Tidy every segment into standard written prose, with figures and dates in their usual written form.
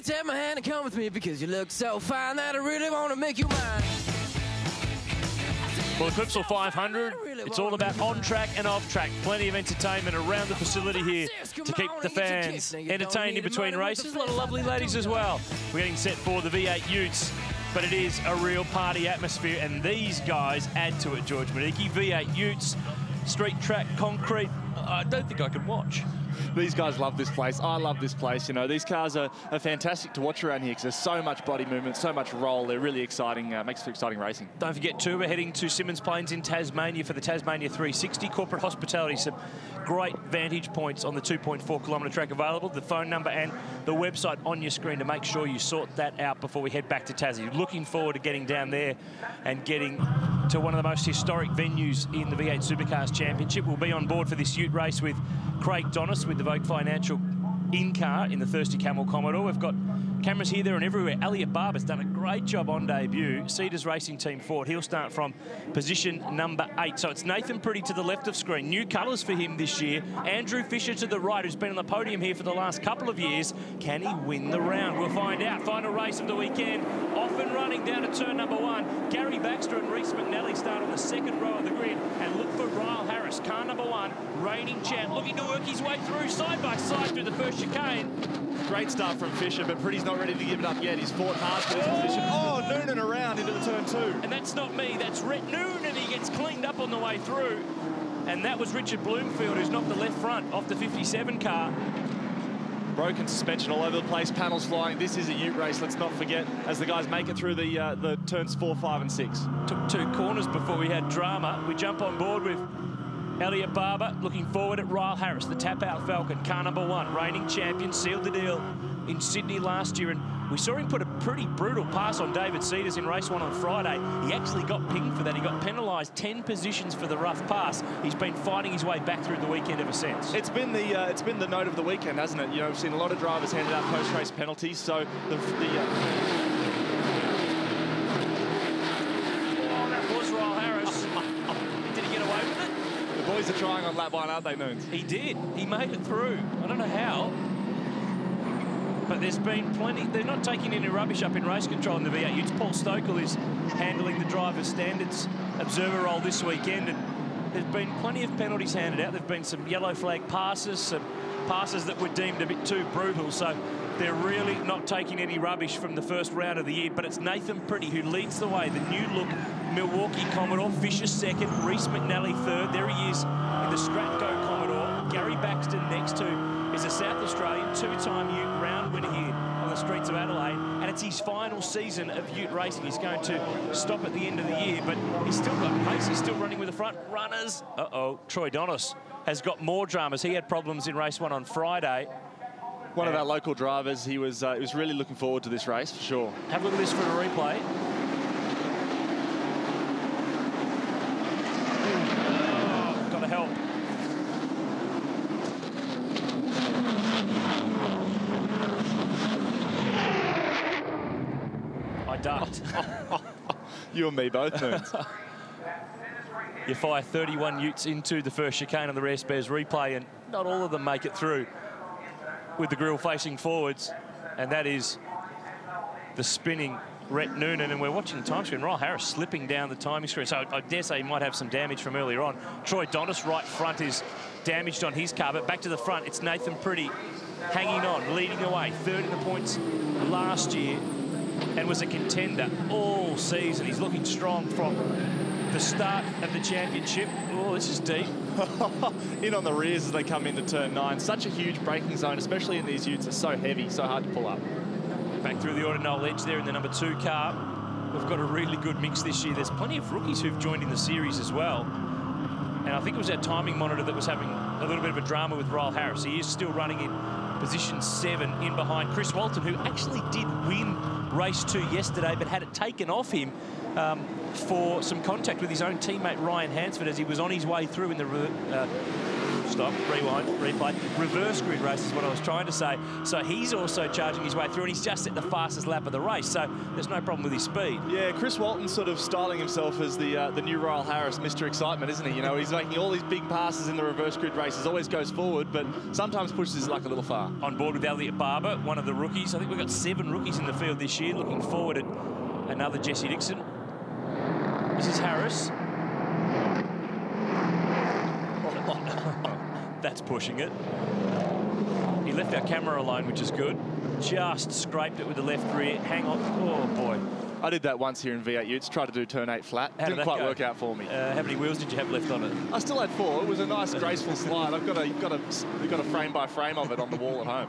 Hey, take my hand and come with me because you look so fine that I really want to make you mine. Well, the Clipsal 500, it's all about on-track and off-track. Plenty of entertainment around the facility here to keep the fans entertained in between races. A lot of lovely ladies as well. We're getting set for the V8 Utes, but it is a real party atmosphere, and these guys add to it, George Medicki. V8 Utes, street track, concrete. I don't think I could watch. These guys love this place. I love this place. You know, these cars are fantastic to watch around here because there's so much body movement, so much roll. They're really exciting, makes for exciting racing. Don't forget, too, we're heading to Symonds Plains in Tasmania for the Tasmania 360 Corporate Hospitality. Some great vantage points on the 2.4 kilometre track available. The phone number and the website on your screen to make sure you sort that out before we head back to Tassie. Looking forward to getting down there and getting to one of the most historic venues in the V8 Supercars Championship. We'll be on board for this Ute race with Craig Donis with the Vogue Financial in-car in the Thirsty Camel Commodore. We've got cameras here, there and everywhere. Elliot Barber's done a great job on debut. Cedars Racing Team Ford. He'll start from position number 8. So it's Nathan Pretty to the left of screen. New colours for him this year. Andrew Fisher to the right, who's been on the podium here for the last couple of years. Can he win the round? We'll find out. Final race of the weekend. Off and running down to turn number 1. Gary Baxter and Reece McNally start on the second row of the grid. And look for Ryle Harris, car number 1, reigning champ, looking to work his way through side by side through the first chicane. Great start from Fisher, but Pretty's not ready to give it up yet. He's fought hard for this position. Oh, Noonan around into the turn 2. And that's not me, that's Rhett Noonan. He gets cleaned up on the way through. And that was Richard Bloomfield, who's knocked the left front off the 57 car. Broken suspension all over the place, panels flying. This is a Ute race, let's not forget, as the guys make it through the turns 4, 5 and 6. Took 2 corners before we had drama. We jump on board with Elliot Barber, looking forward at Ryle Harris, the tap-out Falcon, car number 1, reigning champion, sealed the deal in Sydney last year, and we saw him put a pretty brutal pass on David Cedars in race 1 on Friday. He actually got pinged for that. He got penalised 10 positions for the rough pass. He's been fighting his way back through the weekend ever since. It's been the note of the weekend, hasn't it? You know, we've seen a lot of drivers handed out post-race penalties, so that was Ryle Harris. Did he get away with it? The boys are trying on lap 1, aren't they, Noons? He did. He made it through. I don't know how. But there's been plenty. They're not taking any rubbish up in race control in the V8 Utes. Paul Stokel is handling the driver's standards observer role this weekend. And there's been plenty of penalties handed out. There've been some yellow flag passes, some passes that were deemed a bit too brutal. So they're really not taking any rubbish from the first round of the year. But it's Nathan Pretty who leads the way. The new look Milwaukee Commodore. Fisher second, Reece McNally third. There he is in the Stratco Commodore. Gary Baxter next to is a South Australian 2-time Ute round winner here on the streets of Adelaide, and it's his final season of Ute racing. He's going to stop at the end of the year, but he's still got pace. He's still running with the front runners. Troy Donis has got more dramas. He had problems in race 1 on Friday. One of our local drivers. He was really looking forward to this race for sure. Have a look at this for a replay. Got to help. Ducked. You and me both, Noons. You fire 31 Utes into the first chicane on the Rare Spares replay, and not all of them make it through with the grille facing forwards, and that is the spinning Rhett Noonan, and we're watching the time screen. Ryle Harris slipping down the timing screen, so I dare say he might have some damage from earlier on. Troy Donis right front is damaged on his car, but back to the front, it's Nathan Pretty hanging on, leading the way, third in the points last year, and was a contender all season. He's looking strong from the start of the championship. Oh, this is deep. In on the rears as they come into turn 9. Such a huge braking zone, especially in these Utes. Are so heavy, so hard to pull up. Back through the Ordinal edge there in the number 2 car. We've got a really good mix this year. There's plenty of rookies who've joined in the series as well. And I think it was our timing monitor that was having a little bit of a drama with Ryle Harris. He is still running in position 7 in behind Chris Walton, who actually did win race 2 yesterday, but had it taken off him for some contact with his own teammate Ryan Hansford as he was on his way through in the Stop, rewind, replay. Reverse grid race is what I was trying to say. So he's also charging his way through, and he's just at the fastest lap of the race, so there's no problem with his speed. Yeah, Chris Walton's sort of styling himself as the new Royal Harris, Mr. Excitement, isn't he? You know, he's making all these big passes in the reverse grid races, always goes forward, but sometimes pushes his luck a little far. On board with Elliot Barber, one of the rookies. I think we've got 7 rookies in the field this year, looking forward at another Jesse Dixon. This is Harris. That's pushing it. He left our camera alone, which is good. Just scraped it with the left rear. Hang on. Oh, boy. I did that once here in V8 Utes, tried to do turn 8 flat. Didn't quite work out for me. How many wheels did you have left on it? I still had 4. It was a nice, graceful slide. We've got a frame by frame of it on the wall at home.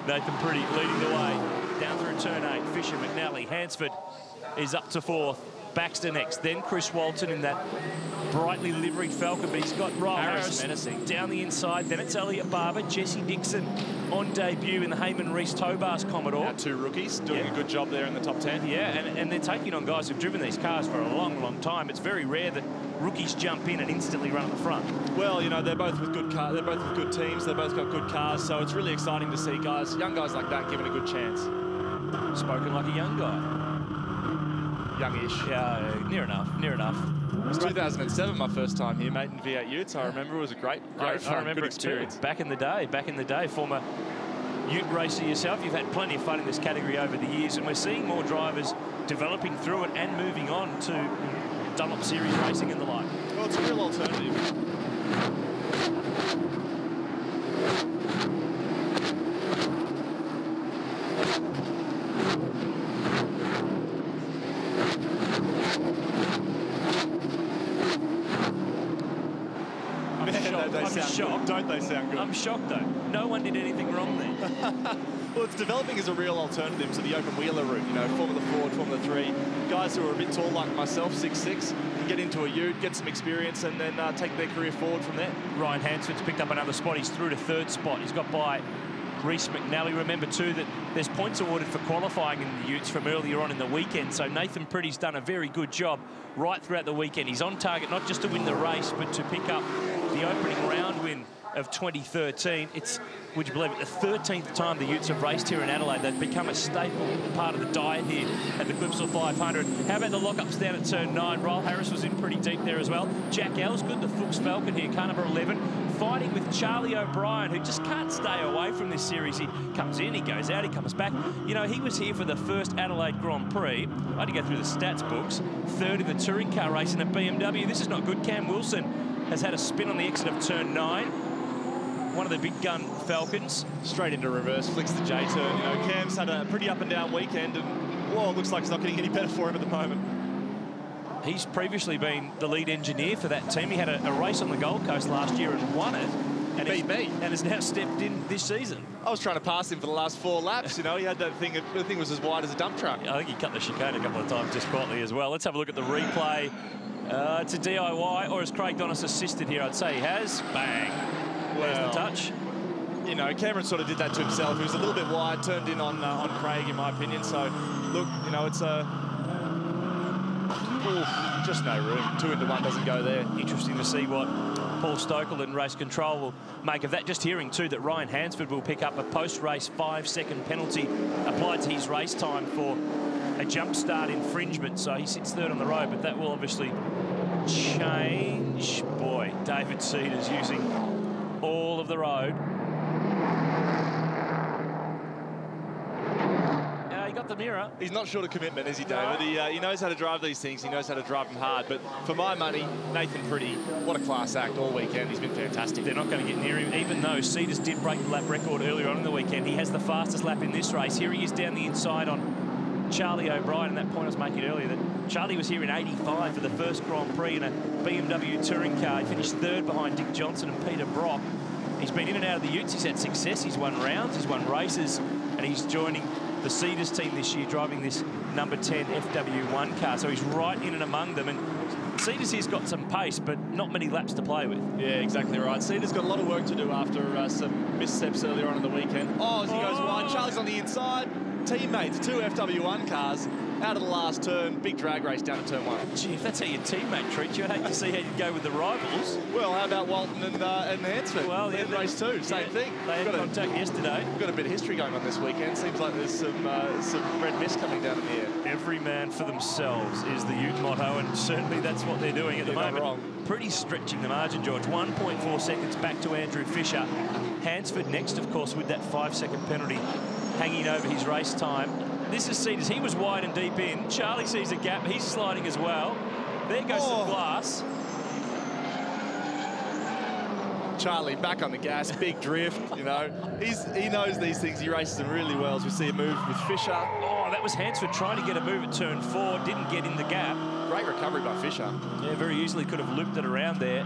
Nathan Pretty leading the way. Down through turn 8. Fisher, McNally, Hansford is up to 4th. Baxter next, then Chris Walton in that brightly liveried Falcon, but he's got Royal Harris menacing down the inside. Then it's Elliot Barber, Jesse Dixon on debut in the Heyman Reese Tobars Commodore. Now 2 rookies doing a good job there in the top 10. Yeah, and they're taking on guys who've driven these cars for a long, long time. It's very rare that rookies jump in and instantly run at the front. Well, you know, they're both with good cars. They're both with good teams. They've both got good cars, so it's really exciting to see young guys like that given a good chance. Spoken like a young guy. Youngish. Yeah, near enough, near enough. It was 2007, my first time here, mate, in V8 Utes. I remember it was a great fun, good experience. Back in the day, former Ute racer yourself, you've had plenty of fun in this category over the years, and we're seeing more drivers developing through it and moving on to Dunlop Series racing and the like. Well, it's a real alternative. I'm shocked. Don't they sound good? I'm shocked, though. No one did anything wrong there. Well, it's developing as a real alternative to the open wheeler route. You know, Formula Ford, Formula 3. Guys who are a bit tall like myself, 6'6", can get into a ute, get some experience, and then take their career forward from there. Ryan Hansford's picked up another spot. He's through to 3rd spot. He's got by Reese McNally. Remember, too, that there's points awarded for qualifying in the Utes from earlier on in the weekend, so Nathan Pretty's done a very good job right throughout the weekend. He's on target not just to win the race, but to pick up the opening round win of 2013. It's, would you believe it, the 13th time the Utes have raced here in Adelaide. They've become a staple part of the diet here at the Clipsal 500. How about the lockups down at turn 9? Royal Harris was in pretty deep there as well. Jack Ellsgood, the Fuchs Falcon here, car number 11, fighting with Charlie O'Brien, who just can't stay away from this series. He comes in, he goes out, he comes back. You know, he was here for the first Adelaide Grand Prix. I had to go through the stats books. 3rd in the touring car race in a BMW. This is not good. Cam Wilson has had a spin on the exit of turn 9. One of the big gun Falcons. Straight into reverse, flicks the J-turn. You know, Cam's had a pretty up and down weekend, and, whoa, it looks like it's not getting any better for him at the moment. He's previously been the lead engineer for that team. He had a race on the Gold Coast last year and won it. And beat me. And has now stepped in this season. I was trying to pass him for the last 4 laps. You know, he had that thing. The thing was as wide as a dump truck. I think he cut the chicane a couple of times just quietly as well. Let's have a look at the replay. It's a DIY, or as Craig Donis assisted here, I'd say he has. Bang. Where's the touch? You know, Cameron sort of did that to himself. He was a little bit wide, turned in on Craig, in my opinion. So, look, you know, it's a... just no room. 2 into 1 doesn't go there. Interesting to see what Paul Stokel and Race Control will make of that. Just hearing, too, that Ryan Hansford will pick up a post-race 5-second penalty applied to his race time for a jump start infringement. So he sits 3rd on the road, but that will obviously change. Boy, David Cedars using all of the road. He got the mirror. He's not short of commitment, is he, David? No. He knows how to drive these things. He knows how to drive them hard. But for my money, Nathan Pretty, what a class act all weekend. He's been fantastic. They're not going to get near him, even though Cedars did break the lap record earlier on in the weekend. He has the fastest lap in this race. Here he is down the inside on Charlie O'Brien. And that point I was making earlier, that Charlie was here in 85 for the first Grand Prix in a BMW touring car. He finished 3rd behind Dick Johnson and Peter Brock. He's been in and out of the Utes. He's had success. He's won rounds. He's won races. And he's joining the Cedars team this year, driving this number 10 FW1 car. So he's right in and among them. And Cedars here's got some pace, but not many laps to play with. Yeah, exactly right. Cedars got a lot of work to do after some missteps earlier on in the weekend. Oh, as he goes wide, Charlie's on the inside. Teammates, 2 FW1 cars. out of the last turn, big drag race down to turn 1. Gee, if that's how your teammate treats you, I'd hate to see how you go with the rivals. Well, how about Walton and Hansford? Well, in race 2, same thing. They had contact yesterday. We've got a bit of history going on this weekend. Seems like there's some red mist coming down in the air. Every man for themselves is the Ute motto, and certainly that's what they're doing at the moment. Not wrong. Pretty stretching the margin, George. 1.4 seconds back to Andrew Fisher. Hansford next, of course, with that 5-second penalty hanging over his race time. This is seen as he was wide and deep in. Charlie sees a gap. He's sliding as well. There goes some glass. Charlie back on the gas, big drift, you know. He knows these things. He races them really well, as we see a move with Fisher. Oh, that was Hansford trying to get a move at turn 4. Didn't get in the gap. Great recovery by Fisher. Yeah, very easily could have looped it around there.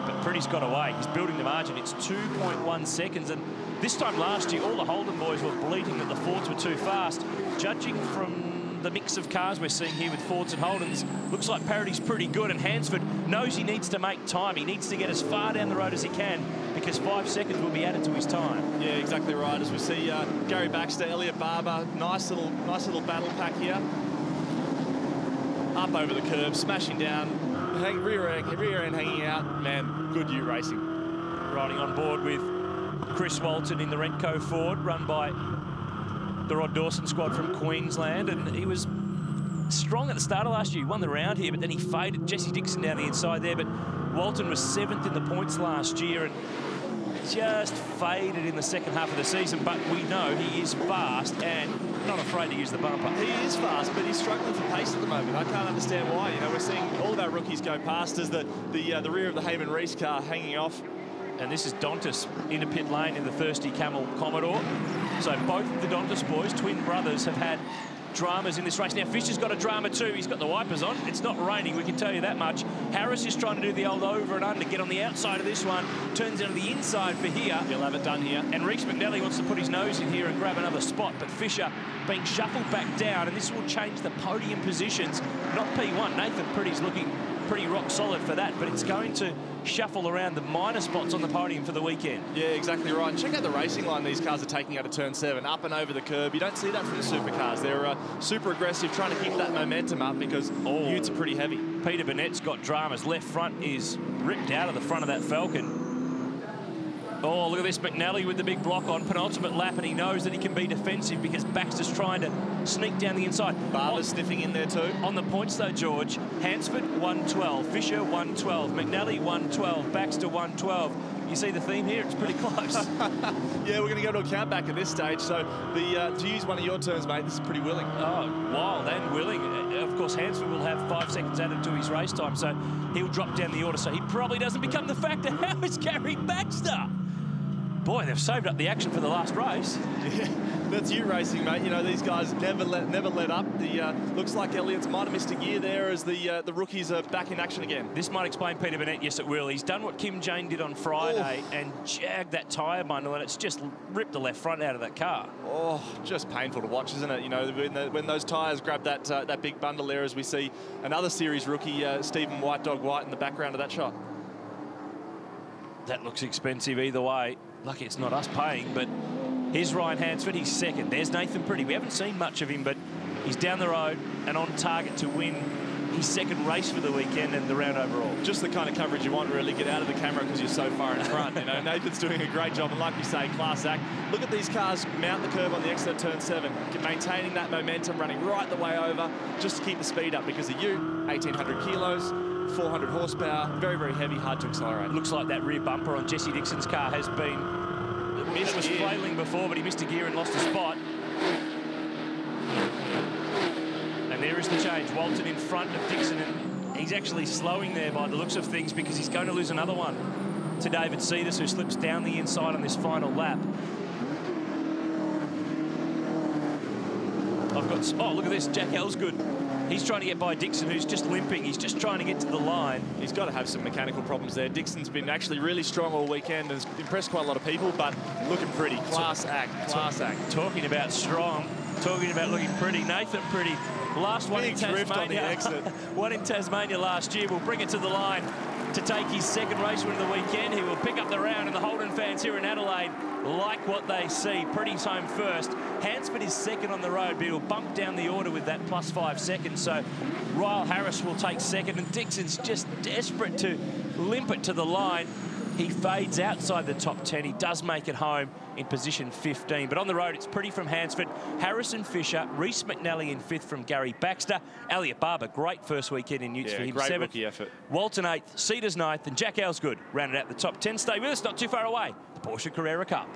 But Pretty's got away. He's building the margin. It's 2.1 seconds. And this time last year, all the Holden boys were bleating that the Fords were too fast. Judging from the mix of cars we're seeing here with Fords and Holdens, looks like Parity's pretty good, and Hansford knows he needs to make time. He needs to get as far down the road as he can, because 5 seconds will be added to his time. Yeah, exactly right. As we see Gary Baxter, Elliot Barber, nice little battle pack here. Up over the curb, smashing down, rear end hanging out. Man, good Ute racing. Riding on board with Chris Walton in the Renko Ford, run by the Rod Dawson squad from Queensland, and he was strong at the start of last year. He won the round here, but then he faded. Jesse Dixon down the inside there, but Walton was 7th in the points last year and just faded in the second half of the season. But we know he is fast and not afraid to use the bumper. He is fast, but he's struggling for pace at the moment. I can't understand why. You know, we're seeing all of our rookies go past as the rear of the Heyman Reese car hanging off. And this is Dontis into pit lane in the Thirsty Camel Commodore. So both of the Dontis boys, twin brothers, have had dramas in this race. Now, Fisher's got a drama too. He's got the wipers on. It's not raining, we can tell you that much. Harris is trying to do the old over and under, get on the outside of this one. Turns into the inside for here. He'll have it done here. And Reece McNally wants to put his nose in here and grab another spot, but Fisher being shuffled back down, and this will change the podium positions. Not P1. Nathan Pretty's looking pretty rock solid for that, but it's going to shuffle around the minor spots on the podium for the weekend. Yeah, exactly right. And check out the racing line these cars are taking out of turn 7, up and over the curb. You don't see that from the supercars. They're super aggressive, trying to keep that momentum up because Utes are pretty heavy. Peter Burnett's got dramas. Left front is ripped out of the front of that Falcon. Oh, look at this, McNally with the big block on, penultimate lap, and he knows that he can be defensive because Baxter's trying to sneak down the inside. Barber's sniffing in there too. On the points though, George, Hansford 112, Fisher 112, McNally 112, Baxter 112. You see the theme here? It's pretty close. Yeah, we're going to go to a countback at this stage. So to use one of your terms, mate, this is pretty willing. Oh, wild and willing. Of course, Hansford will have 5 seconds added to his race time, so he'll drop down the order, so he probably doesn't become the factor. How is Gary Baxter? Boy, they've saved up the action for the last race. Yeah, that's you racing, mate. You know, these guys never let up. Looks like Elliott's might have missed a gear there as the rookies are back in action again. This might explain Peter Burnett. Yes, it will. He's done what Kim Jane did on Friday and jagged that tyre bundle, and it's just ripped the left front out of that car. Oh, just painful to watch, isn't it? You know, when those tyres grab that big bundle there, as we see another series rookie, Stephen White Dog White, in the background of that shot. That looks expensive either way. Lucky it's not us paying, but here's Ryan Hansford. He's second. There's Nathan Pretty. We haven't seen much of him, but he's down the road and on target to win his second race for the weekend and the round overall. Just the kind of coverage you want, really. Get out of the camera because you're so far in front. You know, Nathan's doing a great job, and like we say, class act. Look at these cars mount the curve on the exit turn 7, maintaining that momentum, running right the way over, just to keep the speed up, because the Ute, 1,800 kilos, 400 horsepower, very, very heavy, hard to accelerate. Looks like that rear bumper on Jesse Dixon's car has been missed. It was flailing before, but he missed a gear and lost a spot. And there is the change. Walton in front of Dixon, and he's actually slowing there by the looks of things, because he's going to lose another one to David Cetus, who slips down the inside on this final lap. Oh, look at this, Jack Elsgood. He's trying to get by Dixon, who's just limping. He's just trying to get to the line. He's got to have some mechanical problems there. Dixon's been actually really strong all weekend and has impressed quite a lot of people, but looking pretty. Class act, class act. Talking about strong, Talking about looking pretty, Nathan Pretty. Last one in Tasmania. One in Tasmania last year. Will bring it to the line to take his second race win of the weekend. He will pick up the round, and the Holden fans here in Adelaide like what they see. Pretty's home first. Hansford is second on the road, but he'll bump down the order with that +5 seconds. So Ryle Harris will take second, and Dixon's just desperate to limp it to the line. He fades outside the top 10. He does make it home in position 15. But on the road, it's Pretty from Hansford, Harrison Fisher, Reece McNally in 5th from Gary Baxter, Elliot Barber, great first weekend in Utes for him, great 7th. rookie effort. Walton 8th, Cedars 9th, and Jack Elsgood rounded out the top 10. Stay with us, not too far away, the Porsche Carrera Cup.